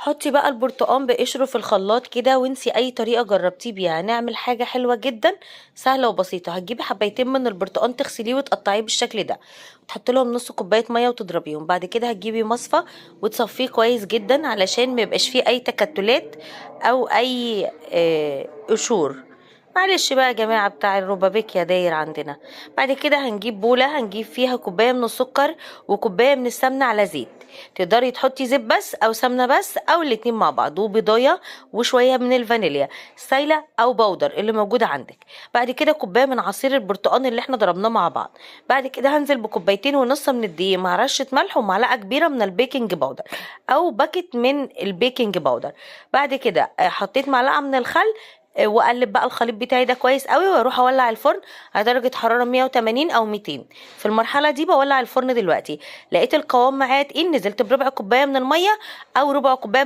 حطي بقى البرتقان بقشره في الخلاط كده وانسي اي طريقه جربتيه بيها. هنعمل حاجه حلوه جدا سهله وبسيطه. هتجيبي حبايتين من البرتقان تغسليه وتقطعيه بالشكل ده، وتحطي لهم نص كوبايه ميه وتضربيهم. بعد كده هتجيبي مصفى وتصفيه كويس جدا علشان ما يبقاش فيه اي تكتلات او اي قشور. معلش بقى يا جماعة، بتاع الروبابيكيا داير عندنا. بعد كده هنجيب بولة، هنجيب فيها كوباية من السكر وكوباية من السمنة على زيت. تقدري تحطي زيت بس او سمنة بس او الاتنين مع بعض، وبيضاية وشوية من الفانيليا سايلة او بودر اللي موجودة عندك. بعد كده كوباية من عصير البرتقال اللي احنا ضربناه مع بعض. بعد كده هنزل بكوبايتين ونص من الدقيق مع رشة ملح ومعلقة كبيرة من البيكنج باودر او باكت من البيكنج باودر. بعد كده حطيت معلقة من الخل، واقلب بقى الخليط بتاعي ده كويس قوي، واروح اولع الفرن على درجه حراره 180 او 200. في المرحله دي بولع الفرن. دلوقتي لقيت القوام معايا تقيل، نزلت بربع كوبايه من الميه او ربع كوبايه